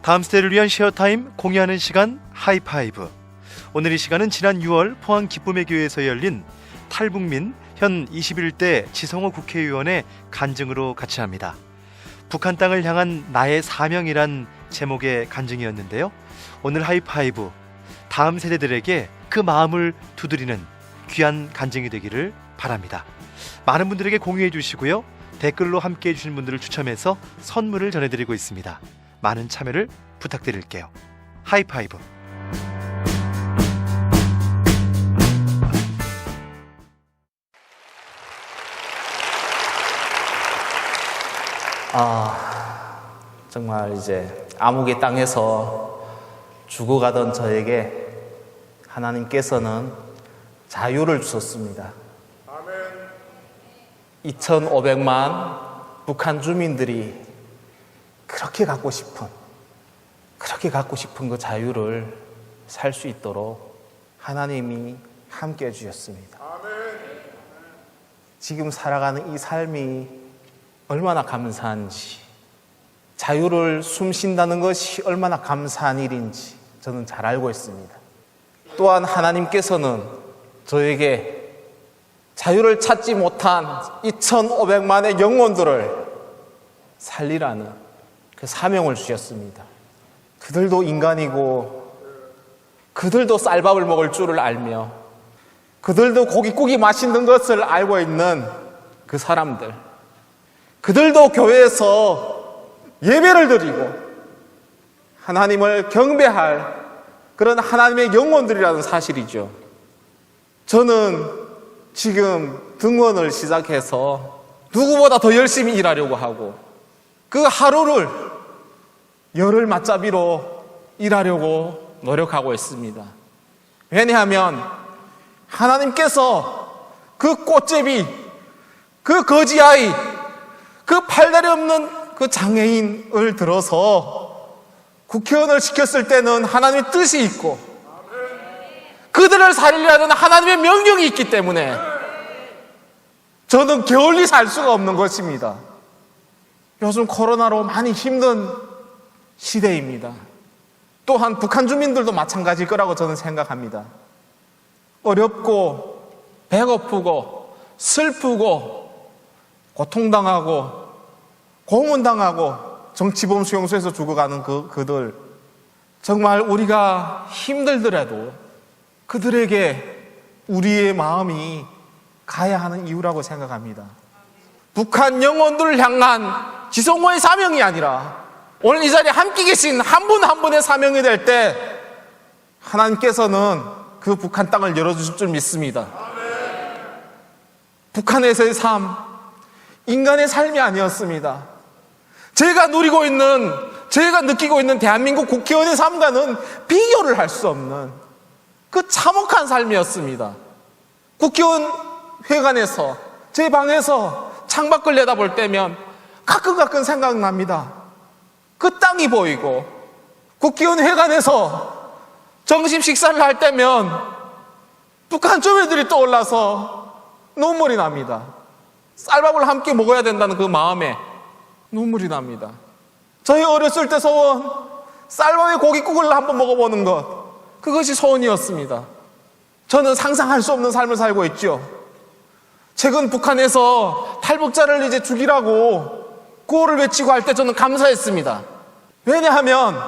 다음 세대를 위한 쉐어타임 공유하는 시간 하이파이브. 오늘 이 시간은 지난 6월 포항 기쁨의 교회에서 열린 탈북민 현 21대 지성호 국회의원의 간증으로 같이 합니다. 북한 땅을 향한 나의 사명이란 제목의 간증이었는데요. 오늘 하이파이브, 다음 세대들에게 그 마음을 두드리는 귀한 간증이 되기를 바랍니다. 많은 분들에게 공유해 주시고요. 댓글로 함께해 주신 분들을 추첨해서 선물을 전해드리고 있습니다. 많은 참여를 부탁드릴게요. 하이파이브. 정말 이제 암흑의 땅에서 죽어가던 저에게 하나님께서는 자유를 주셨습니다. 2,500만 북한 주민들이 그렇게 갖고 싶은 그 자유를 살 수 있도록 하나님이 함께 해주셨습니다. 지금 살아가는 이 삶이 얼마나 감사한지, 자유를 숨쉰다는 것이 얼마나 감사한 일인지 저는 잘 알고 있습니다. 또한 하나님께서는 저에게 자유를 찾지 못한 2,500만의 영혼들을 살리라는 그 사명을 주셨습니다. 그들도 인간이고, 그들도 쌀밥을 먹을 줄을 알며, 그들도 고깃국이 맛있는 것을 알고 있는 그 사람들, 그들도 교회에서 예배를 드리고 하나님을 경배할 그런 하나님의 영혼들이라는 사실이죠. 저는 지금 등원을 시작해서 누구보다 더 열심히 일하려고 하고, 그 하루를 열흘 맞잡이로 일하려고 노력하고 있습니다. 왜냐하면 하나님께서 그 꽃제비, 그 거지아이, 그 팔다리 없는 그 장애인을 들어서 국회의원을 시켰을 때는 하나님의 뜻이 있고, 그들을 살리려는 하나님의 명령이 있기 때문에 저는 게을리 살 수가 없는 것입니다. 요즘 코로나로 많이 힘든 시대입니다. 또한 북한 주민들도 마찬가지일 거라고 저는 생각합니다. 어렵고 배고프고 슬프고 고통당하고 고문당하고 정치범 수용소에서 죽어가는 그들, 정말 우리가 힘들더라도 그들에게 우리의 마음이 가야 하는 이유라고 생각합니다. 북한 영혼들을 향한 지성호의 사명이 아니라 오늘 이 자리에 함께 계신 한 분 한 분의 사명이 될 때 하나님께서는 그 북한 땅을 열어주실 줄 믿습니다. 북한에서의 삶, 인간의 삶이 아니었습니다. 제가 누리고 있는, 제가 느끼고 있는 대한민국 국회의원의 삶과는 비교를 할 수 없는 그 참혹한 삶이었습니다. 국회의원 회관에서, 제 방에서 창밖을 내다볼 때면 가끔 생각납니다. 그 땅이 보이고, 국회의원 회관에서 점심 식사를 할 때면 북한 조회들이 떠올라서 눈물이 납니다. 쌀밥을 함께 먹어야 된다는 그 마음에 눈물이 납니다. 저희 어렸을 때 소원, 쌀밥에 고깃국을 한번 먹어보는 것, 그것이 소원이었습니다. 저는 상상할 수 없는 삶을 살고 있죠. 최근 북한에서 탈북자를 이제 죽이라고 구호를 외치고 할 때 저는 감사했습니다. 왜냐하면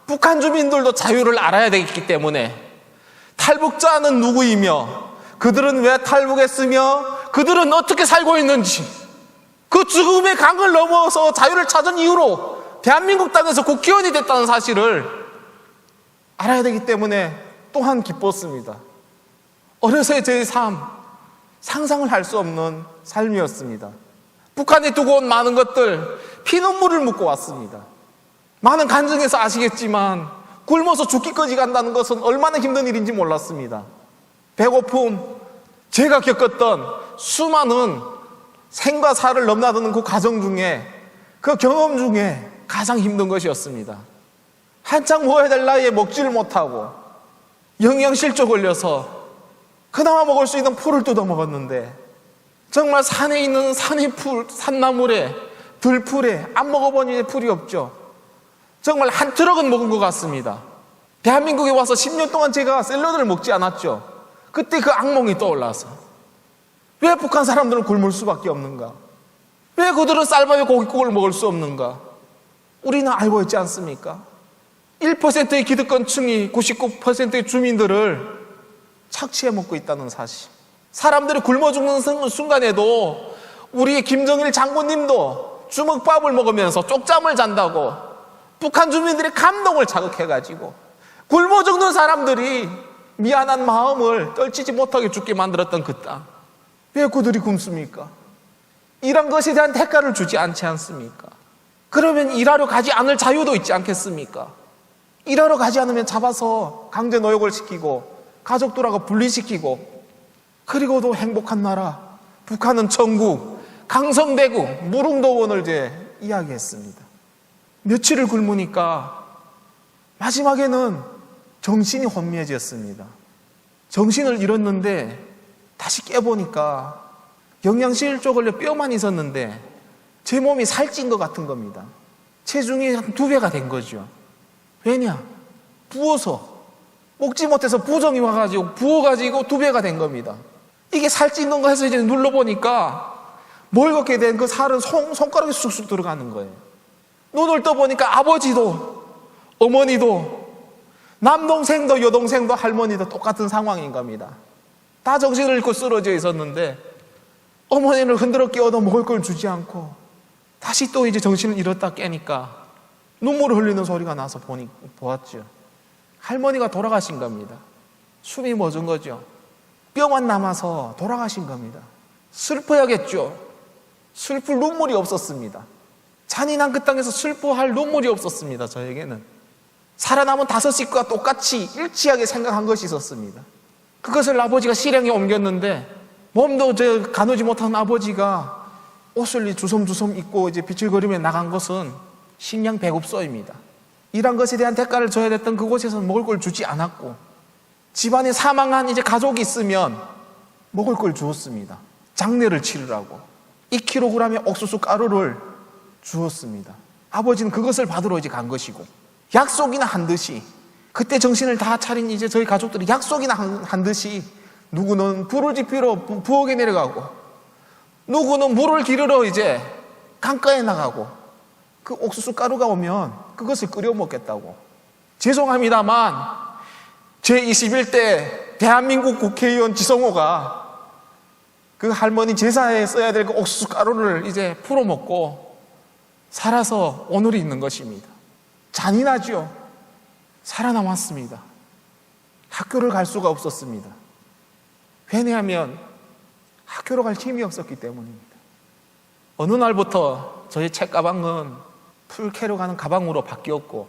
북한 주민들도 자유를 알아야 되기 때문에, 탈북자는 누구이며 그들은 왜 탈북했으며 그들은 어떻게 살고 있는지, 그 죽음의 강을 넘어서 자유를 찾은 이유로 대한민국 땅에서 국회의원이 됐다는 사실을 알아야 되기 때문에 또한 기뻤습니다. 어려서의 제 삶, 상상을 할 수 없는 삶이었습니다. 북한에 두고 온 많은 것들, 피눈물을 묻고 왔습니다. 많은 간증에서 아시겠지만 굶어서 죽기까지 간다는 것은 얼마나 힘든 일인지 몰랐습니다. 배고픔, 제가 겪었던 수많은 생과 사를 넘나드는 그 과정 중에, 그 경험 중에 가장 힘든 것이었습니다. 한창 먹어야 될 나이에 먹지를 못하고 영양실조 걸려서 그나마 먹을 수 있는 풀을 뜯어 먹었는데, 정말 산에 있는 산의 풀, 산나물에, 들풀에 안 먹어본 이제 풀이 없죠. 정말 한 트럭은 먹은 것 같습니다. 대한민국에 와서 10년 동안 제가 샐러드를 먹지 않았죠. 그때 그 악몽이 떠올라서 왜 북한 사람들은 굶을 수밖에 없는가? 왜 그들은 쌀밥에 고깃국을 먹을 수 없는가? 우리는 알고 있지 않습니까? 1%의 기득권층이 99%의 주민들을 착취해 먹고 있다는 사실. 사람들이 굶어 죽는 순간에도 우리 김정일 장군님도 주먹밥을 먹으면서 쪽잠을 잔다고 북한 주민들의 감동을 자극해가지고 굶어 죽는 사람들이 미안한 마음을 떨치지 못하게 죽게 만들었던 그 땅. 왜 그들이 굶습니까? 이런 것에 대한 대가를 주지 않지 않습니까? 그러면 일하러 가지 않을 자유도 있지 않겠습니까? 일하러 가지 않으면 잡아서 강제 노역을 시키고 가족들하고 분리시키고, 그리고도 행복한 나라 북한은 천국, 강성대국, 무릉도원을 이제 이야기했습니다. 며칠을 굶으니까 마지막에는 정신이 혼미해졌습니다. 정신을 잃었는데 다시 깨보니까 영양실조 걸려 뼈만 있었는데 제 몸이 살찐 것 같은 겁니다. 체중이 한 2배가 된 거죠. 왜냐? 부어서, 먹지 못해서 부정이 와가지고 부어가지고 2배가 된 겁니다. 이게 살찐 건가 해서 이제 눌러보니까 멀겋게 된 그 살은 손가락에 쑥쑥 들어가는 거예요. 눈을 떠보니까 아버지도 어머니도 남동생도 여동생도 할머니도 똑같은 상황인 겁니다. 다 정신을 잃고 쓰러져 있었는데 어머니를 흔들어 깨워도 먹을 걸 주지 않고 다시 또 이제 정신을 잃었다 깨니까 눈물을 흘리는 소리가 나서 보았죠. 할머니가 돌아가신 겁니다. 숨이 멎은 거죠. 뼈만 남아서 돌아가신 겁니다. 슬퍼야겠죠. 슬플 눈물이 없었습니다. 잔인한 그 땅에서 슬퍼할 눈물이 없었습니다. 저에게는 살아남은 5식구가 똑같이 일치하게 생각한 것이 있었습니다. 그것을 아버지가 실행에 옮겼는데 몸도 가누지 못한 아버지가 옷을 주섬주섬 입고 이제 비틀거리며 나간 것은 식량 배급소입니다. 일한 것에 대한 대가를 줘야 됐던 그곳에서는 먹을 걸 주지 않았고, 집안에 사망한 이제 가족이 있으면 먹을 걸 주었습니다. 장례를 치르라고 2kg의 옥수수 가루를 주었습니다. 아버지는 그것을 받으러 이제 간 것이고, 약속이나 한 듯이 그때 정신을 다 차린 이제 저희 가족들이 약속이나 한 듯이 누구는 불을 지피러 부엌에 내려가고, 누구는 물을 기르러 이제 강가에 나가고, 그 옥수수 가루가 오면 그것을 끓여 먹겠다고. 죄송합니다만 제21대 대한민국 국회의원 지성호가 그 할머니 제사에 써야 될 그 옥수수 가루를 이제 풀어 먹고 살아서 오늘이 있는 것입니다. 잔인하죠. 살아남았습니다. 학교를 갈 수가 없었습니다. 왜냐하면 학교로 갈 힘이 없었기 때문입니다. 어느 날부터 저희 책가방은 풀 캐러 가는 가방으로 바뀌었고,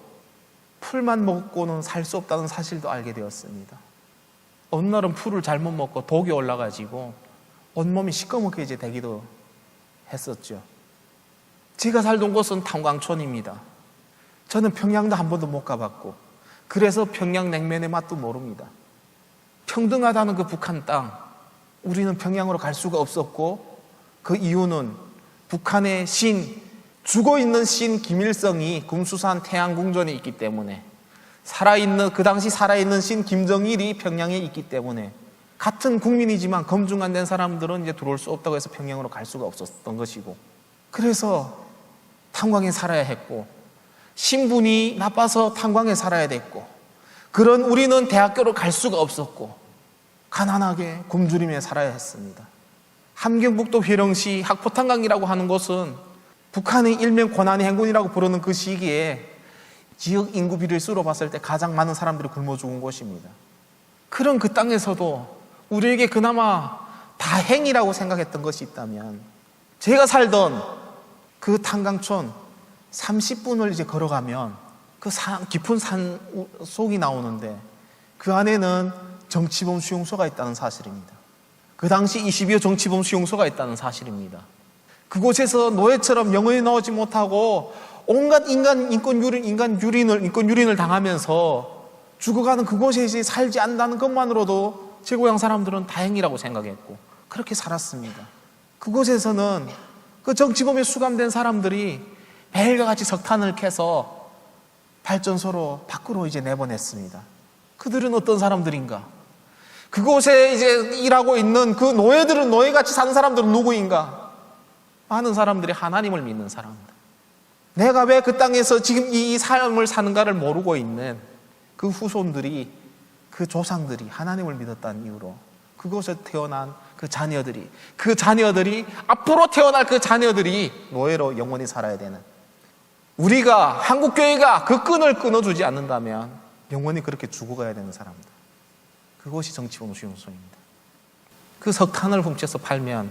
풀만 먹고는 살 수 없다는 사실도 알게 되었습니다. 어느 날은 풀을 잘못 먹고 독이 올라가지고 온몸이 시꺼멓게 이제 되기도 했었죠. 제가 살던 곳은 탄광촌입니다. 저는 평양도 한 번도 못 가봤고, 그래서 평양 냉면의 맛도 모릅니다. 평등하다는 그 북한 땅, 우리는 평양으로 갈 수가 없었고, 그 이유는 북한의 죽어있는 신 김일성이 금수산 태양궁전에 있기 때문에, 그 당시 살아있는 신 김정일이 평양에 있기 때문에, 같은 국민이지만 검증 안 된 사람들은 이제 들어올 수 없다고 해서 평양으로 갈 수가 없었던 것이고, 그래서 탄광에 살아야 했고, 신분이 나빠서 탄광에 살아야 됐고, 그런 우리는 대학교로 갈 수가 없었고 가난하게 굶주리며 살아야 했습니다. 함경북도 회령시 학포탄강이라고 하는 곳은 북한의 일명 고난의 행군이라고 부르는 그 시기에 지역 인구 비율수로 봤을 때 가장 많은 사람들이 굶어 죽은 곳입니다. 그런 그 땅에서도 우리에게 그나마 다행이라고 생각했던 것이 있다면, 제가 살던 그 탄광촌 30분을 이제 걸어가면 그 깊은 산 속이 나오는데, 그 안에는 정치범 수용소가 있다는 사실입니다. 그 당시 22호 정치범 수용소가 있다는 사실입니다. 그곳에서 노예처럼 영원히 나오지 못하고 온갖 인권 유린을 당하면서 죽어가는 그곳에 이제 살지 않는다는 것만으로도 제 고향 사람들은 다행이라고 생각했고 그렇게 살았습니다. 그곳에서는 그 정치범에 수감된 사람들이 매일과 같이 석탄을 캐서 발전소로 밖으로 이제 내보냈습니다. 그들은 어떤 사람들인가? 그곳에 이제 일하고 있는 그 노예들은, 노예같이 사는 사람들은 누구인가? 많은 사람들이 하나님을 믿는 사람들. 내가 왜 그 땅에서 지금 이 삶을 사는가를 모르고 있는 그 후손들이, 그 조상들이 하나님을 믿었다는 이유로 그곳에 태어난 그 자녀들이 앞으로 태어날 그 자녀들이 노예로 영원히 살아야 되는, 우리가 한국교회가 그 끈을 끊어주지 않는다면 영원히 그렇게 죽어가야 되는 사람들, 그것이 정치범수용소입니다. 그 석탄을 훔쳐서 팔면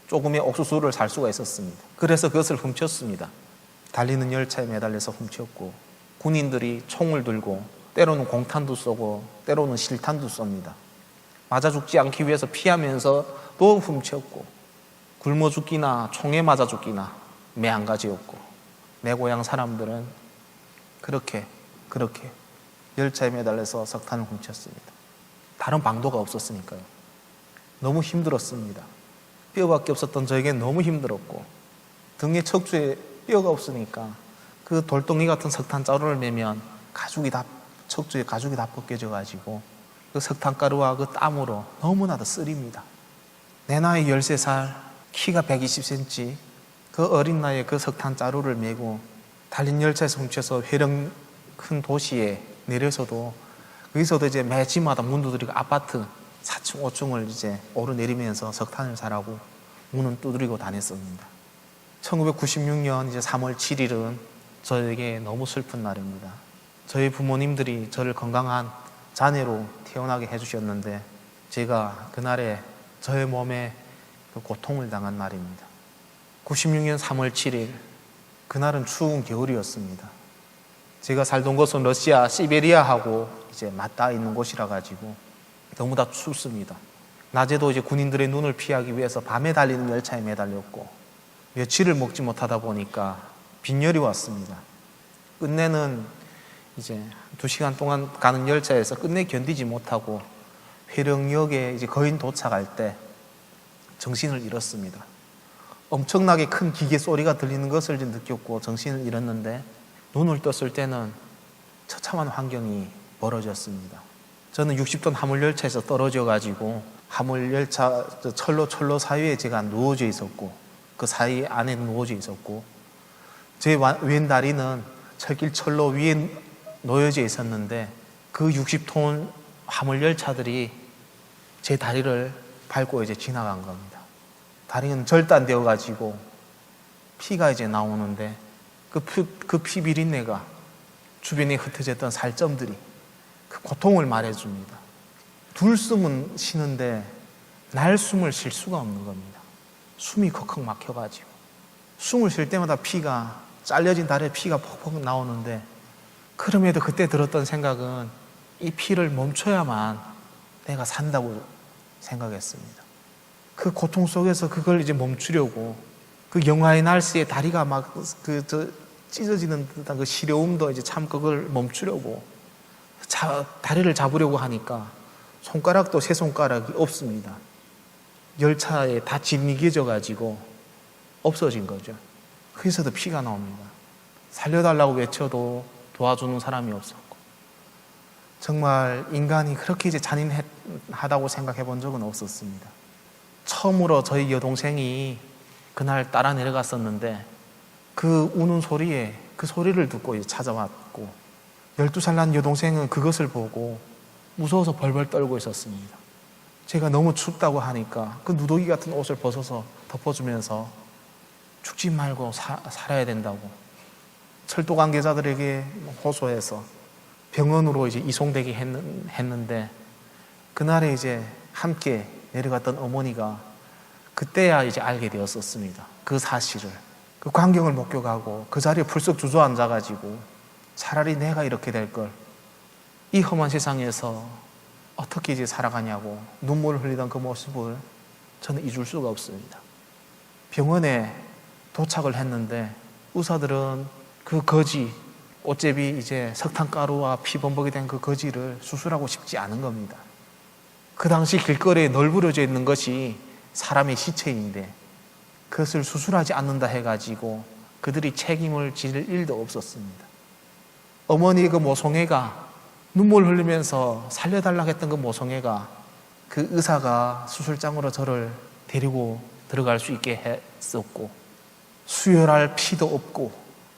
조금의 옥수수를 살 수가 있었습니다. 그래서 그것을 훔쳤습니다. 달리는 열차에 매달려서 훔쳤고, 군인들이 총을 들고 때로는 공탄도 쏘고 때로는 실탄도 쏩니다. 맞아 죽지 않기 위해서 피하면서 또 훔쳤고, 굶어 죽기나 총에 맞아 죽기나 매 한 가지였고, 내 고향 사람들은 그렇게 열차에 매달려서 석탄을 훔쳤습니다. 다른 방도가 없었으니까요. 너무 힘들었습니다. 뼈밖에 없었던 저에겐 너무 힘들었고, 등에 척추에 뼈가 없으니까 그 돌덩이 같은 석탄 자루를 매면 척추에 가죽이 다 벗겨져 가지고 그 석탄가루와 그 땀으로 너무나도 쓰립니다. 내 나이 13살, 키가 120cm, 그 어린 나이에 그 석탄 자루를 메고 달린 열차에서 훔쳐서 회령 큰 도시에 내려서도, 거기서도 이제 매집마다 문 두드리고 아파트 4층, 5층을 이제 오르내리면서 석탄을 사라고 문은 두드리고 다녔습니다. 1996년 이제 3월 7일은 저에게 너무 슬픈 날입니다. 저희 부모님들이 저를 건강한 자녀로 태어나게 해주셨는데, 제가 그날에 저의 몸에 그 고통을 당한 날입니다. 96년 3월 7일, 그날은 추운 겨울이었습니다. 제가 살던 곳은 러시아 시베리아하고 이제 맞닿아 있는 곳이라 가지고 너무 다 춥습니다. 낮에도 이제 군인들의 눈을 피하기 위해서 밤에 달리는 열차에 매달렸고, 며칠을 먹지 못하다 보니까 빈혈이 왔습니다. 끝내는 이제 2시간 동안 가는 열차에서 끝내 견디지 못하고 회령역에 이제 거의 도착할 때 정신을 잃었습니다. 엄청나게 큰 기계 소리가 들리는 것을 이제 느꼈고 정신을 잃었는데, 눈을 떴을 때는 처참한 환경이 벌어졌습니다. 저는 60톤 화물열차에서 떨어져 가지고 화물열차 철로 사이에 제가 누워져 있었고, 그 사이 안에 누워져 있었고, 제 왼 다리는 철길 철로 위에 놓여져 있었는데, 그 60톤 화물열차들이 제 다리를 밟고 이제 지나간 겁니다. 다리는 절단되어 가지고 피가 이제 나오는데, 그 피 비린내가 주변에 흩어졌던 살점들이 그 고통을 말해줍니다. 둘숨은 쉬는데 날숨을 쉴 수가 없는 겁니다. 숨이 컥컥 막혀가지고 숨을 쉴 때마다 피가, 잘려진 다리에 피가 퍽퍽 나오는데, 그럼에도 그때 들었던 생각은 이 피를 멈춰야만 내가 산다고 생각했습니다. 그 고통 속에서 그걸 이제 멈추려고, 그 영하의 날씨에 다리가 막 찢어지는 듯한 그 시려움도 이제 참 그걸 멈추려고 다리를 잡으려고 하니까 손가락도 세 손가락이 없습니다. 열차에 다 짓이겨져 가지고 없어진 거죠. 거기서도 피가 나옵니다. 살려달라고 외쳐도 도와주는 사람이 없었고, 정말 인간이 그렇게 이제 잔인하다고 생각해 본 적은 없었습니다. 처음으로 저희 여동생이 그날 따라 내려갔었는데, 그 우는 소리에 그 소리를 듣고 이제 찾아왔고, 12살 난 여동생은 그것을 보고 무서워서 벌벌 떨고 있었습니다. 제가 너무 춥다고 하니까 그 누더기 같은 옷을 벗어서 덮어주면서 죽지 말고 살아야 된다고 철도 관계자들에게 호소해서 병원으로 이제 이송되게 했는데, 그날에 이제 함께 내려갔던 어머니가 그때야 이제 알게 되었었습니다. 그 사실을, 그 광경을 목격하고 그 자리에 풀썩 주저앉아가지고 차라리 내가 이렇게 될 걸, 이 험한 세상에서 어떻게 이제 살아가냐고 눈물을 흘리던 그 모습을 저는 잊을 수가 없습니다. 병원에 도착을 했는데 의사들은 그 거지, 꽃제비 이제 석탄가루와 피범벅이 된 그 거지를 수술하고 싶지 않은 겁니다. 그 당시 길거리에 널브러져 있는 것이 사람의 시체인데 그것을 수술하지 않는다 해가지고 그들이 책임을 질 일도 없었습니다. 어머니 그 모성애가 눈물 흘리면서 살려달라고 했던 그 모성애가 그 의사가 수술장으로 저를 데리고 들어갈 수 있게 했었고, 수혈할 피도 없고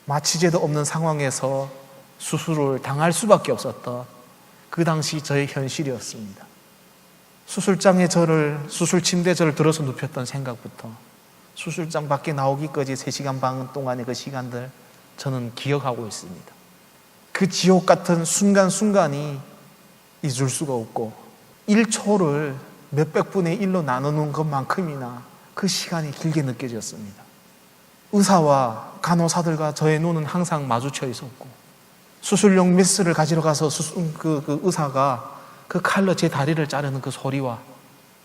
마취제도 없는 상황에서 수술을 당할 수밖에 없었던 그 당시 저의 현실이었습니다. 수술장에 수술 침대에 저를 들어서 눕혔던 생각부터 수술장 밖에 나오기까지 3시간 반 동안의 그 시간들 저는 기억하고 있습니다. 그 지옥 같은 순간순간이 잊을 수가 없고 1초를 몇백 분의 1로 나누는 것만큼이나 그 시간이 길게 느껴졌습니다. 의사와 간호사들과 저의 눈은 항상 마주쳐 있었고, 수술용 메스를 가지러 가서 그 의사가 그 칼로 제 다리를 자르는 그 소리와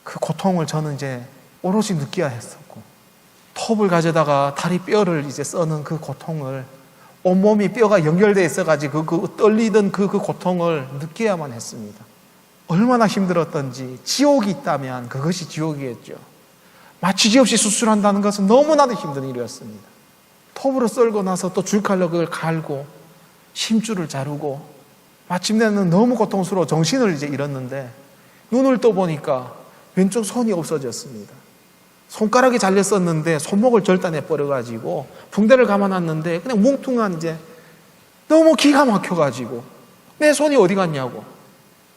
그 고통을 저는 이제 오롯이 느껴야 했었고, 톱을 가져다가 다리 뼈를 이제 써는 그 고통을, 온몸이 뼈가 연결되어 있어가지고 그 떨리던 그 고통을 느껴야만 했습니다. 얼마나 힘들었던지, 지옥이 있다면 그것이 지옥이겠죠. 마취제 없이 수술한다는 것은 너무나도 힘든 일이었습니다. 톱으로 썰고 나서 또 줄칼로 그걸 갈고 심줄을 자르고 마침내는 너무 고통스러워 정신을 이제 잃었는데, 눈을 떠보니까 왼쪽 손이 없어졌습니다. 손가락이 잘렸었는데 손목을 절단해 버려가지고 붕대를 감아놨는데 그냥 뭉퉁한, 이제 너무 기가 막혀가지고 내 손이 어디 갔냐고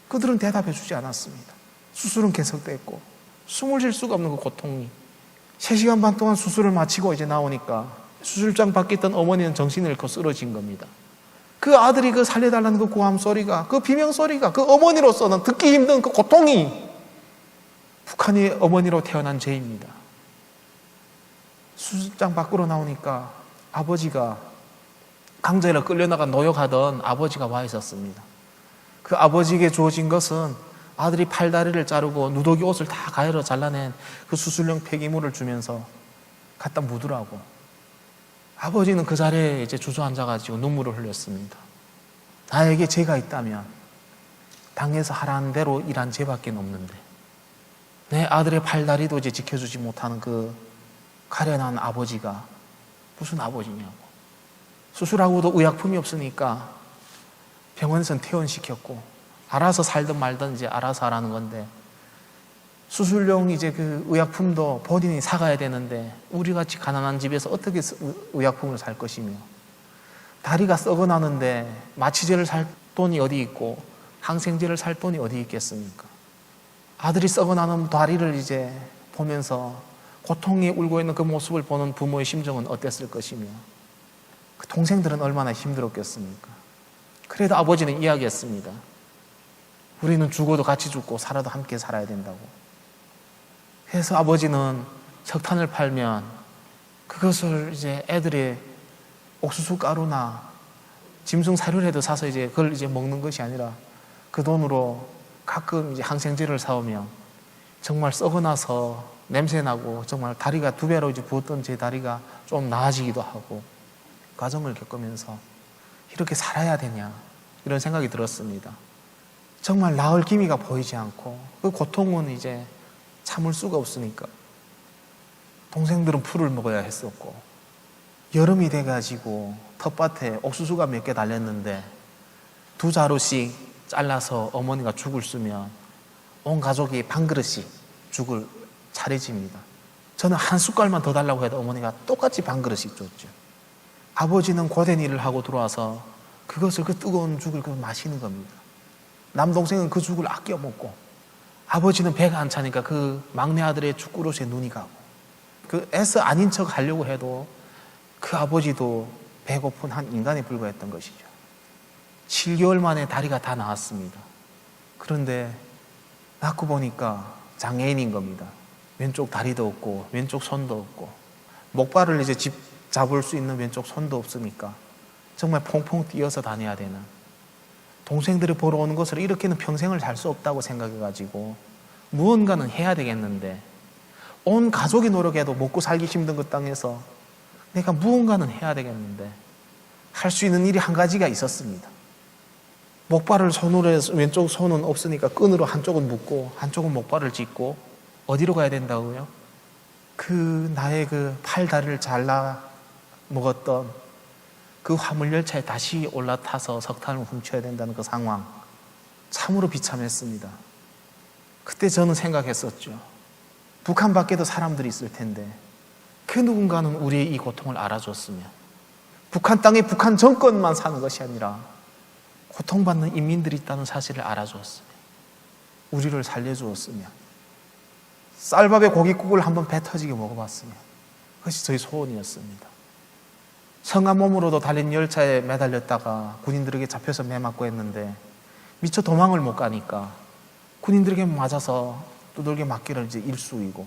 그들은 대답해 주지 않았습니다. 수술은 계속됐고 숨을 쉴 수가 없는 그 고통이, 3시간 반 동안 수술을 마치고 이제 나오니까 수술장 밖에 있던 어머니는 정신을 잃고 쓰러진 겁니다. 그 아들이 그 살려달라는 그 고함 소리가, 그 비명 소리가, 그 어머니로서는 듣기 힘든 그 고통이 북한의 어머니로 태어난 죄입니다. 수술장 밖으로 나오니까 아버지가, 강제로 끌려나가 노역하던 아버지가 와 있었습니다. 그 아버지에게 주어진 것은 아들이 팔다리를 자르고 누더기 옷을 다 가위로 잘라낸 그 수술용 폐기물을 주면서 갖다 묻으라고. 아버지는 그 자리에 이제 주저앉아가지고 눈물을 흘렸습니다. 나에게 죄가 있다면 당에서 하라는 대로 일한 죄밖에 없는데 내 아들의 팔다리도 이제 지켜주지 못하는 그 가련한 아버지가 무슨 아버지냐고. 수술하고도 의약품이 없으니까 병원에서는 퇴원시켰고, 알아서 살든 말든 이제 알아서 하라는 건데, 수술용 이제 그 의약품도 본인이 사가야 되는데 우리같이 가난한 집에서 어떻게 의약품을 살 것이며, 다리가 썩어나는데 마취제를 살 돈이 어디 있고 항생제를 살 돈이 어디 있겠습니까? 아들이 썩어나는 다리를 이제 보면서 고통에 울고 있는 그 모습을 보는 부모의 심정은 어땠을 것이며, 그 동생들은 얼마나 힘들었겠습니까? 그래도 아버지는 이야기했습니다. 우리는 죽어도 같이 죽고 살아도 함께 살아야 된다고. 그래서 아버지는 석탄을 팔면 그것을 이제 애들의 옥수수 가루나 짐승 사료라도 사서 이제 그걸 이제 먹는 것이 아니라 그 돈으로 가끔 이제 항생제를 사오면 정말 썩어나서 냄새나고 정말 다리가 2배로 이제 부었던 제 다리가 좀 나아지기도 하고, 과정을 겪으면서 이렇게 살아야 되냐 이런 생각이 들었습니다. 정말 나을 기미가 보이지 않고 그 고통은 이제 참을 수가 없으니까 동생들은 풀을 먹어야 했었고, 여름이 돼가지고 텃밭에 옥수수가 몇 개 달렸는데 2자루씩 잘라서 어머니가 죽을 쓰면 온 가족이 반 그릇씩 죽을 차려집니다. 저는 한 숟갈만 더 달라고 해도 어머니가 똑같이 반 그릇씩 줬죠. 아버지는 고된 일을 하고 들어와서 그것을, 그 뜨거운 죽을 마시는 겁니다. 남동생은 그 죽을 아껴 먹고, 아버지는 배가 안 차니까 그 막내 아들의 죽그릇에 눈이 가고, 그 애써 아닌 척 하려고 해도 그 아버지도 배고픈 한 인간에 불과했던 것이죠. 7개월 만에 다리가 다 나았습니다. 그런데 낳고 보니까 장애인인 겁니다. 왼쪽 다리도 없고 왼쪽 손도 없고, 목발을 이제 잡을 수 있는 왼쪽 손도 없으니까 정말 퐁퐁 뛰어서 다녀야 되는, 동생들이 보러 오는 것을 이렇게는 평생을 살 수 없다고 생각해가지고 무언가는 해야 되겠는데, 온 가족이 노력해도 먹고 살기 힘든 그 땅에서 내가 무언가는 해야 되겠는데 할 수 있는 일이 한 가지가 있었습니다. 목발을 손으로 해서 왼쪽 손은 없으니까 끈으로 한쪽은 묶고 한쪽은 목발을 짚고 어디로 가야 된다고요? 그 나의 그 팔 다리를 잘라 먹었던 그 화물열차에 다시 올라타서 석탄을 훔쳐야 된다는 그 상황, 참으로 비참했습니다. 그때 저는 생각했었죠. 북한 밖에도 사람들이 있을 텐데 그 누군가는 우리의 이 고통을 알아줬으면, 북한 땅에 북한 정권만 사는 것이 아니라 고통받는 인민들이 있다는 사실을 알아주었으면, 우리를 살려주었으면, 쌀밥에 고깃국을 한번 배 터지게 먹어봤으면, 그것이 저희 소원이었습니다. 성한 몸으로도 달린 열차에 매달렸다가 군인들에게 잡혀서 매 맞고 했는데 미처 도망을 못 가니까 군인들에게 맞아서 두들겨 맞기를 이제 일수이고,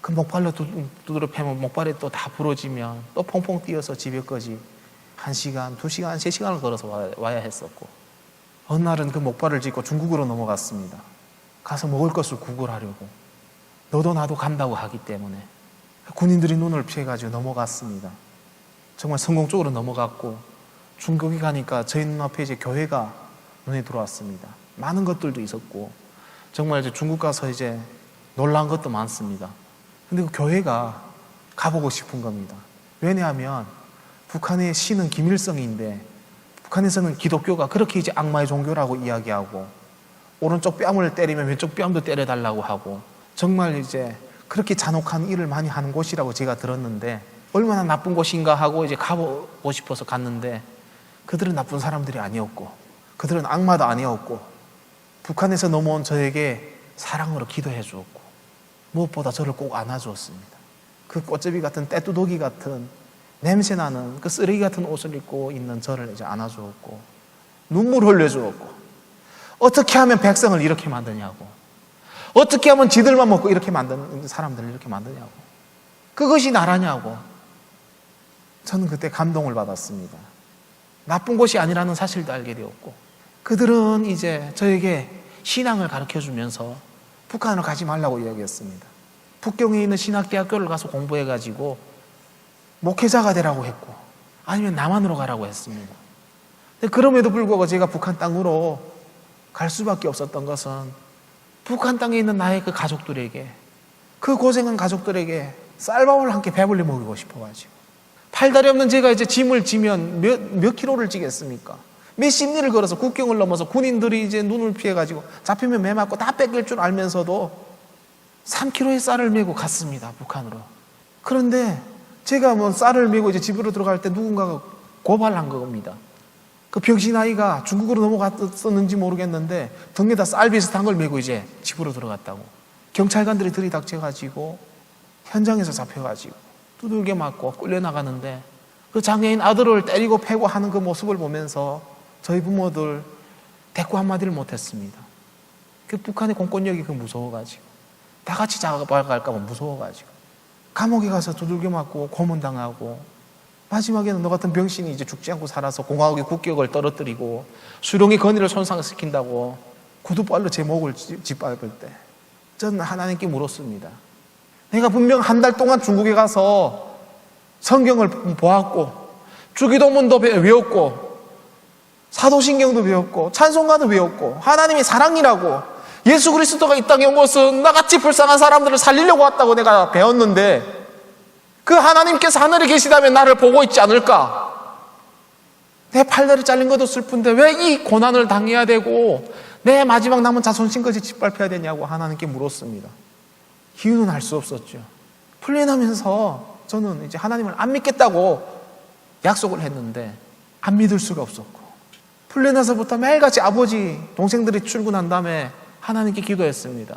그 목발로 두드려 패면 목발이 또 다 부러지면 또 퐁퐁 뛰어서 집에까지 1시간, 2시간, 3시간을 걸어서 와야 했었고, 어느 날은 그 목발을 짚고 중국으로 넘어갔습니다. 가서 먹을 것을 구걸하려고. 너도 나도 간다고 하기 때문에 군인들이 눈을 피해가지고 넘어갔습니다. 정말 성공적으로 넘어갔고, 중국에 가니까 저희 눈앞에 이제 교회가 눈에 들어왔습니다. 많은 것들도 있었고, 정말 이제 중국 가서 이제 놀란 것도 많습니다. 근데 그 교회가 가보고 싶은 겁니다. 왜냐하면 북한의 신은 김일성인데, 북한에서는 기독교가 그렇게 이제 악마의 종교라고 이야기하고, 오른쪽 뺨을 때리면 왼쪽 뺨도 때려달라고 하고, 정말 이제 그렇게 잔혹한 일을 많이 하는 곳이라고 제가 들었는데, 얼마나 나쁜 곳인가 하고 이제 가보고 싶어서 갔는데, 그들은 나쁜 사람들이 아니었고, 그들은 악마도 아니었고, 북한에서 넘어온 저에게 사랑으로 기도해 주었고, 무엇보다 저를 꼭 안아주었습니다. 그 꽃제비 같은 떼뚜더기 같은 냄새나는 그 쓰레기 같은 옷을 입고 있는 저를 이제 안아주었고, 눈물 흘려주었고, 어떻게 하면 백성을 이렇게 만드냐고, 어떻게 하면 지들만 먹고 이렇게 만드는 사람들을 이렇게 만드냐고, 그것이 나라냐고. 저는 그때 감동을 받았습니다. 나쁜 곳이 아니라는 사실도 알게 되었고, 그들은 이제 저에게 신앙을 가르쳐주면서 북한으로 가지 말라고 이야기했습니다. 북경에 있는 신학대학교를 가서 공부해가지고 목회자가 되라고 했고, 아니면 남한으로 가라고 했습니다. 근데 그럼에도 불구하고 제가 북한 땅으로 갈 수밖에 없었던 것은, 북한 땅에 있는 나의 그 가족들에게, 그 고생한 가족들에게 쌀밥을 함께 배불리 먹이고 싶어가지고, 팔다리 없는 제가 이제 짐을 지면 몇 킬로를 지겠습니까? 몇십 리를 걸어서 국경을 넘어서 군인들이 이제 눈을 피해가지고 잡히면 매 맞고 다 뺏길 줄 알면서도 3kg의 쌀을 메고 갔습니다, 북한으로. 그런데 제가 뭐 쌀을 메고 이제 집으로 들어갈 때 누군가가 고발한 겁니다. 그 병신 아이가 중국으로 넘어갔었는지 모르겠는데 등에다 쌀 비슷한 걸 메고 이제 집으로 들어갔다고. 경찰관들이 들이닥쳐가지고 현장에서 잡혀가지고 두들겨 맞고 끌려나가는데, 그 장애인 아들을 때리고 패고 하는 그 모습을 보면서 저희 부모들 대꾸 한마디를 못했습니다. 그 북한의 공권력이 그 무서워가지고, 다 같이 잡아갈까 봐 무서워가지고 감옥에 가서 두들겨 맞고 고문당하고, 마지막에는 너 같은 병신이 이제 죽지 않고 살아서 공화국의 국격을 떨어뜨리고 수령의 권위를 손상시킨다고 구두발로 제 목을 짓밟을 때 저는 하나님께 물었습니다. 내가 분명 한 달 동안 중국에 가서 성경을 보았고, 주기도문도 외웠고, 사도신경도 배웠고, 찬송가도 배웠고, 하나님이 사랑이라고, 예수 그리스도가 이 땅에 온 것은 나같이 불쌍한 사람들을 살리려고 왔다고 내가 배웠는데, 그 하나님께서 하늘에 계시다면 나를 보고 있지 않을까? 내 팔다리 잘린 것도 슬픈데 왜 이 고난을 당해야 되고 내 마지막 남은 자존심까지 짓밟혀야 되냐고 하나님께 물었습니다. 이유는 알 수 없었죠. 풀려나면서 저는 이제 하나님을 안 믿겠다고 약속을 했는데 안 믿을 수가 없었고, 풀려나서부터 매일같이 아버지, 동생들이 출근한 다음에 하나님께 기도했습니다.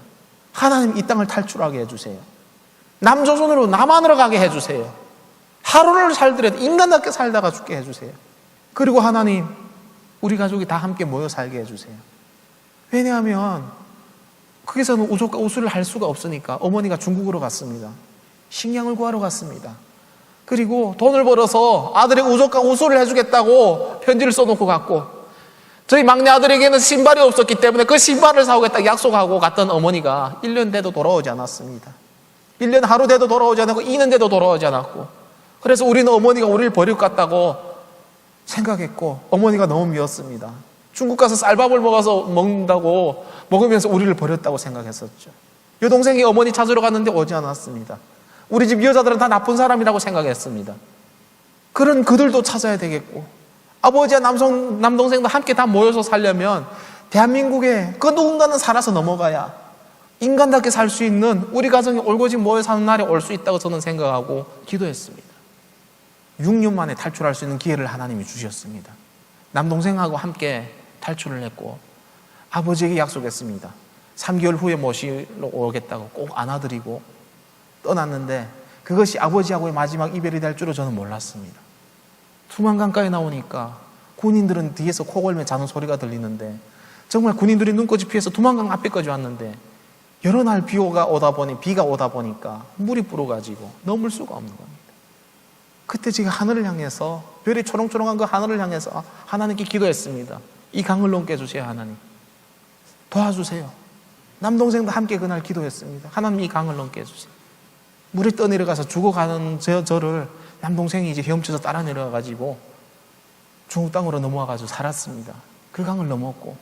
하나님, 이 땅을 탈출하게 해주세요. 남조선으로 남한으로 가게 해주세요. 하루를 살더라도 인간답게 살다가 죽게 해주세요. 그리고 하나님, 우리 가족이 다 함께 모여 살게 해주세요. 왜냐하면 거기서는 우족과 우수를 할 수가 없으니까 어머니가 중국으로 갔습니다. 식량을 구하러 갔습니다. 그리고 돈을 벌어서 아들의 우족과 우수를 해주겠다고 편지를 써놓고 갔고, 저희 막내 아들에게는 신발이 없었기 때문에 그 신발을 사오겠다고 약속하고 갔던 어머니가 1년 돼도 돌아오지 않았습니다. 1년 하루 돼도 돌아오지 않았고 2년 돼도 돌아오지 않았고, 그래서 우리는 어머니가 우리를 버리고 갔다고 생각했고, 어머니가 너무 미웠습니다. 중국 가서 쌀밥을 먹으면서 우리를 버렸다고 생각했었죠. 여동생이 어머니 찾으러 갔는데 오지 않았습니다. 우리 집 여자들은 다 나쁜 사람이라고 생각했습니다. 그런 그들도 찾아야 되겠고, 아버지와 남동생도 함께 다 모여서 살려면 대한민국에 그 누군가는 살아서 넘어가야 인간답게 살 수 있는 우리 가정이 올곧이 모여 사는 날이 올 수 있다고 저는 생각하고 기도했습니다. 6년 만에 탈출할 수 있는 기회를 하나님이 주셨습니다. 남동생하고 함께 탈출을 했고 아버지에게 약속했습니다. 3개월 후에 모시러 오겠다고 꼭 안아드리고 떠났는데 그것이 아버지하고의 마지막 이별이 될 줄은 저는 몰랐습니다. 두만강가에 나오니까 군인들은 뒤에서 코골며 자는 소리가 들리는데 정말 군인들이 눈꽃이 피해서 두만강 앞에까지 왔는데 여러 날 비가 오다 보니까 물이 불어가지고 넘을 수가 없는 겁니다. 그때 제가 하늘을 향해서 별이 초롱초롱한 그 하늘을 향해서 하나님께 기도했습니다. 이 강을 넘게 해주세요. 하나님 도와주세요. 남동생도 함께 그날 기도했습니다. 하나님 이 강을 넘게 해주세요. 물이 떠내려가서 죽어가는 저를 남동생이 이제 헤엄쳐서 따라 내려가가지고 중국 땅으로 넘어와가지고 살았습니다. 그 강을 넘었고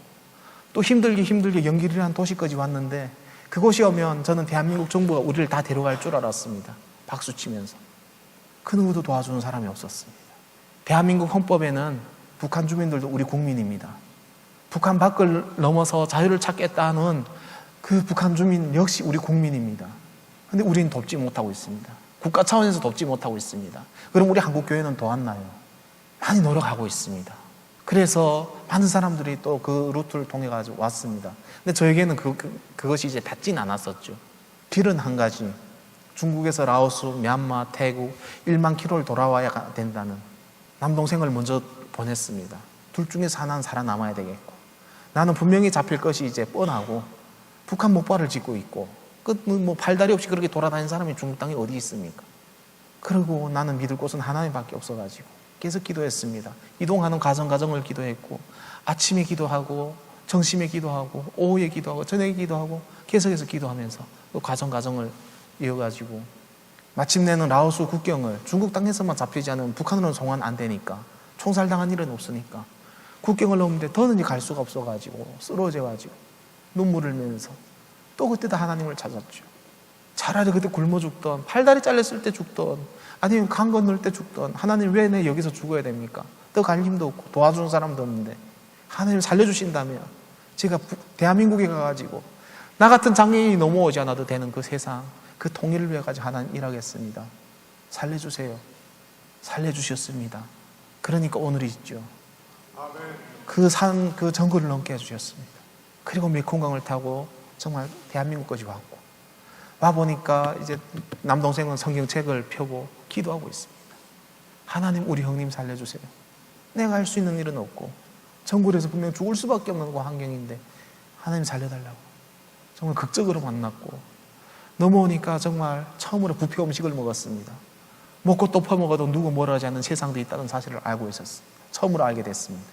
또 힘들게 연길이라는 도시까지 왔는데 그곳이 오면 저는 대한민국 정부가 우리를 다 데려갈 줄 알았습니다. 박수치면서. 그 누구도 도와주는 사람이 없었습니다. 대한민국 헌법에는 북한 주민들도 우리 국민입니다. 북한 밖을 넘어서 자유를 찾겠다는 그 북한 주민 역시 우리 국민입니다. 그런데 우리는 돕지 못하고 있습니다. 국가 차원에서 돕지 못하고 있습니다. 그럼 우리 한국교회는 도왔나요? 많이 노력하고 있습니다. 그래서 많은 사람들이 또 그 루트를 통해 가지고 왔습니다. 근데 저에게는 그것이 이제 닿진 않았었죠. 길은 한 가지. 중국에서 라오스, 미얀마, 태국 1만 킬로를 돌아와야 된다는 남동생을 먼저 보냈습니다. 둘 중에서 하나는 살아남아야 되겠고 나는 분명히 잡힐 것이 이제 뻔하고 북한 목발을 짚고 있고 뭐 팔다리 없이 그렇게 돌아다니는 사람이 중국 땅에 어디 있습니까? 그리고 나는 믿을 곳은 하나님밖에 없어가지고 계속 기도했습니다. 이동하는 가정을 기도했고 아침에 기도하고 점심에 기도하고 오후에 기도하고 저녁에 기도하고 계속해서 기도하면서 또 가정을 이어가지고 마침내는 라오스 국경을 중국 땅에서만 잡히지 않으면 북한으로는 송환 안 되니까 총살당한 일은 없으니까 국경을 넘는데 더는 갈 수가 없어가지고 쓰러져가지고 눈물을 흘리면서 또 그때도 하나님을 찾았죠. 차라리 그때 굶어 죽던 팔다리 잘렸을 때 죽던 아니면 강 건널 때 죽던 하나님 왜 내 여기서 죽어야 됩니까? 또 갈 힘도 없고 도와주는 사람도 없는데 하나님 살려주신다면 제가 대한민국에 가가지고 나 같은 장애인이 넘어오지 않아도 되는 그 세상 그 통일을 위해 가지고 하나님 일하겠습니다. 살려주세요. 살려주셨습니다. 그러니까 오늘이 있죠. 그 산, 그 정글을 넘게 해주셨습니다. 그리고 메콩강을 타고 정말 대한민국까지 왔고 와보니까 이제 남동생은 성경책을 펴고 기도하고 있습니다. 하나님 우리 형님 살려주세요. 내가 할 수 있는 일은 없고 정글에서 분명 죽을 수밖에 없는 환경인데 하나님 살려달라고 정말 극적으로 만났고 넘어오니까 정말 처음으로 뷔페 음식을 먹었습니다. 먹고 또 퍼먹어도 누구 뭐라 하지 않는 세상도 있다는 사실을 알고 있었습니다. 처음으로 알게 됐습니다.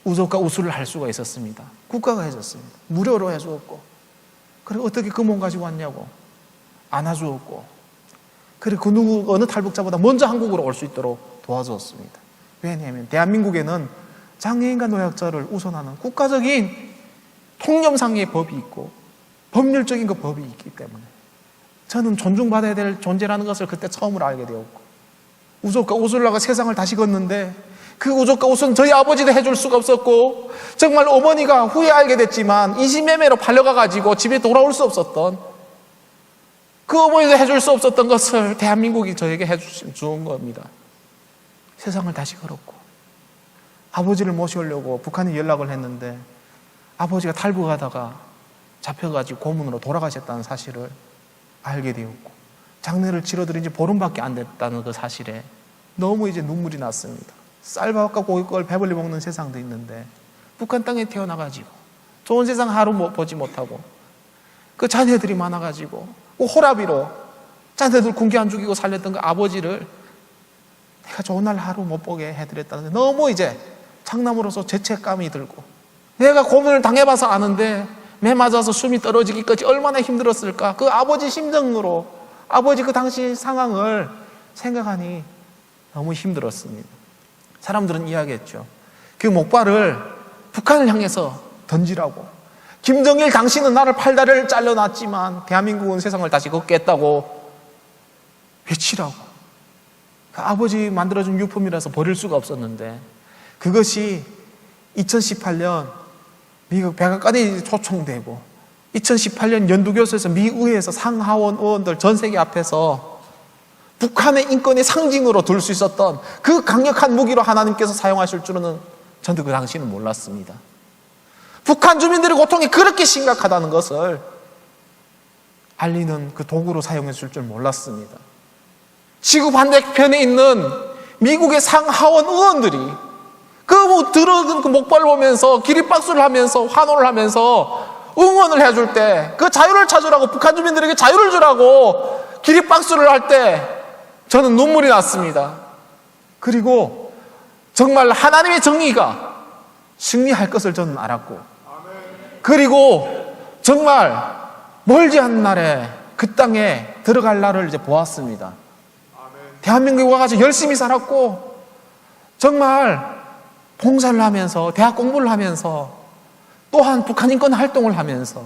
우족과 우수를 할 수가 있었습니다. 국가가 해줬습니다. 무료로 해주었고 그리고 어떻게 그 몸 가지고 왔냐고 안아주었고 그리고 그 누구 어느 탈북자보다 먼저 한국으로 올 수 있도록 도와주었습니다. 왜냐하면 대한민국에는 장애인과 노약자를 우선하는 국가적인 통념상의 법이 있고 법률적인 그 법이 있기 때문에 저는 존중받아야 될 존재라는 것을 그때 처음으로 알게 되었고 우족과 우술라가 세상을 다시 걷는데 그 우족과 우수는 저희 아버지도 해줄 수가 없었고 정말 어머니가 후에 알게 됐지만 인신매매로 팔려가가지고 집에 돌아올 수 없었던 그 어머니도 해줄 수 없었던 것을 대한민국이 저에게 해준 겁니다. 세상을 다시 걸었고 아버지를 모셔오려고 북한에 연락을 했는데 아버지가 탈북하다가 잡혀가지고 고문으로 돌아가셨다는 사실을 알게 되었고 장례를 치러드린 지 보름밖에 안 됐다는 그 사실에 너무 이제 눈물이 났습니다. 쌀밥과 고깃국을 배불리 먹는 세상도 있는데 북한 땅에 태어나가지고 좋은 세상 하루 보지 못하고 그 자녀들이 많아가지고 그 호라비로 자녀들 군기 안 죽이고 살렸던 그 아버지를 내가 좋은 날 하루 못 보게 해드렸다는데 너무 이제 장남으로서 죄책감이 들고 내가 고문을 당해봐서 아는데 매 맞아서 숨이 떨어지기까지 얼마나 힘들었을까 그 아버지 심정으로 아버지 그 당시 상황을 생각하니 너무 힘들었습니다. 사람들은 이야기했죠. 그 목발을 북한을 향해서 던지라고 김정일 당신은 나를 팔다리를 잘라놨지만 대한민국은 세상을 다시 걷겠다고 외치라고 그 아버지 만들어준 유품이라서 버릴 수가 없었는데, 그것이 2018년 미국 백악관이 초청되고 2018년 연두교수에서 미 의회에서 상하원 의원들 전 세계 앞에서 북한의 인권의 상징으로 둘 수 있었던 그 강력한 무기로 하나님께서 사용하실 줄은 저도 그 당시는 몰랐습니다. 북한 주민들의 고통이 그렇게 심각하다는 것을 알리는 그 도구로 사용했을 줄 몰랐습니다. 지구 반대편에 있는 미국의 상하원 의원들이 들어든 그 목발을 보면서 기립박수를 하면서 환호를 하면서 응원을 해줄 때, 그 자유를 찾으라고, 북한 주민들에게 자유를 주라고 기립박수를 할 때 저는 눈물이 났습니다. 그리고 정말 하나님의 정의가 승리할 것을 저는 알았고, 그리고 정말 멀지 않은 날에 그 땅에 들어갈 날을 이제 보았습니다. 대한민국에 와가지고 열심히 살았고, 정말 봉사를 하면서, 대학 공부를 하면서, 또한 북한 인권 활동을 하면서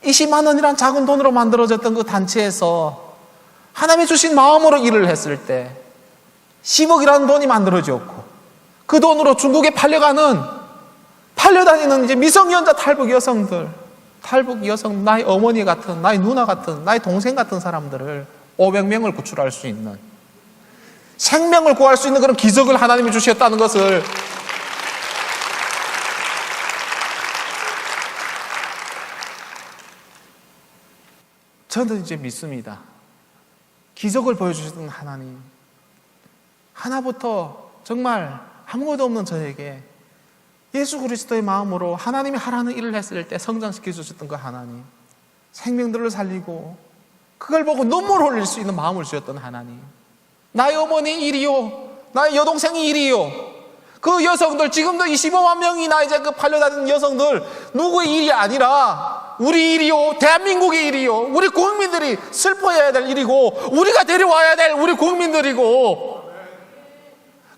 20만 원이란 작은 돈으로 만들어졌던 그 단체에서 하나님이 주신 마음으로 일을 했을 때 10억이라는 돈이 만들어졌고, 그 돈으로 중국에 팔려다니는 이제 미성년자 탈북 여성들, 나의 어머니 같은, 나의 누나 같은, 나의 동생 같은 사람들을 500명을 구출할 수 있는, 생명을 구할 수 있는 그런 기적을 하나님이 주셨다는 것을 저는 이제 믿습니다. 기적을 보여주셨던 하나님, 하나부터 정말 아무것도 없는 저에게 예수 그리스도의 마음으로 하나님이 하라는 일을 했을 때 성장시켜 주셨던 그 하나님, 생명들을 살리고 그걸 보고 눈물 흘릴 수 있는 마음을 주셨던 하나님, 나의 어머니 일이요, 나의 여동생이 일이요, 그 여성들 지금도 25만 명이나 이제 그 팔려다니는 여성들 누구의 일이 아니라 우리 일이요, 대한민국의 일이요, 우리 국민들이 슬퍼해야 될 일이고, 우리가 데려와야 될 우리 국민들이고,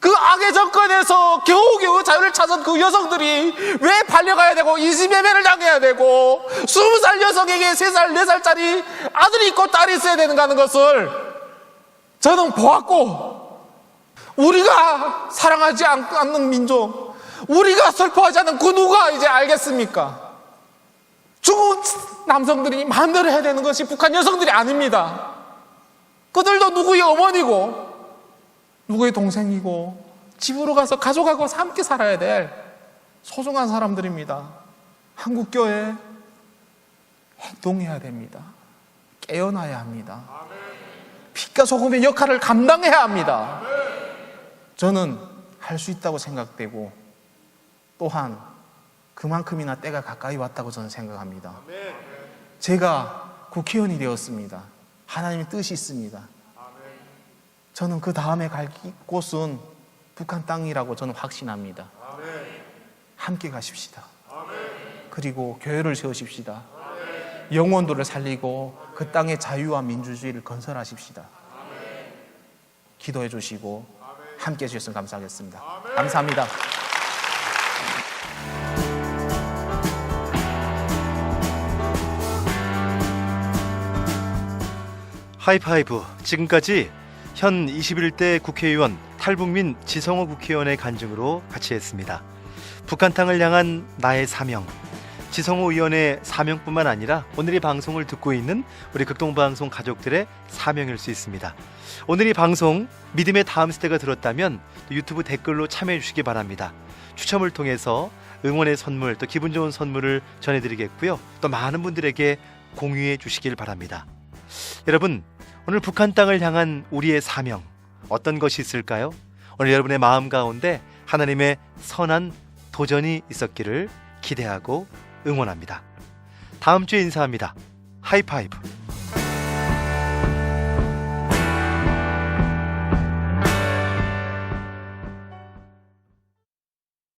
그 악의 정권에서 겨우겨우 자유를 찾은 그 여성들이 왜 팔려가야 되고 인신매매를 당해야 되고 20살 여성에게 3살, 4살짜리 아들이 있고 딸이 있어야 되는가 하는 것을 저는 보았고, 우리가 사랑하지 않는 민족, 우리가 슬퍼하지 않는 그 누가 이제 알겠습니까? 죽은 남성들이 마음대로 해야 되는 것이 북한 여성들이 아닙니다. 그들도 누구의 어머니고 누구의 동생이고 집으로 가서 가족하고 함께 살아야 될 소중한 사람들입니다. 한국교회 행동해야 됩니다. 깨어나야 합니다. 빛과 소금의 역할을 감당해야 합니다. 저는 할 수 있다고 생각되고, 또한 그만큼이나 때가 가까이 왔다고 저는 생각합니다. 제가 국회의원이 되었습니다. 하나님의 뜻이 있습니다. 저는 그 다음에 갈 곳은 북한 땅이라고 저는 확신합니다. 함께 가십시다. 그리고 교회를 세우십시다. 영혼들을 살리고 그 땅의 자유와 민주주의를 건설하십시다. 기도해 주시고 함께 해주셨으면 감사하겠습니다. 감사합니다. 하이파이브, 지금까지 현 21대 국회의원 탈북민 지성호 국회의원의 간증으로 같이 했습니다. 북한 땅을 향한 나의 사명, 지성호 의원의 사명뿐만 아니라 오늘 이 방송을 듣고 있는 우리 극동방송 가족들의 사명일 수 있습니다. 오늘 이 방송 믿음의 다음 세대가 들었다면 유튜브 댓글로 참여해 주시기 바랍니다. 추첨을 통해서 응원의 선물, 또 기분 좋은 선물을 전해드리겠고요. 또 많은 분들에게 공유해 주시길 바랍니다. 여러분, 오늘 북한 땅을 향한 우리의 사명, 어떤 것이 있을까요? 오늘 여러분의 마음 가운데 하나님의 선한 도전이 있었기를 기대하고 응원합니다. 다음 주에 인사합니다. 하이파이브.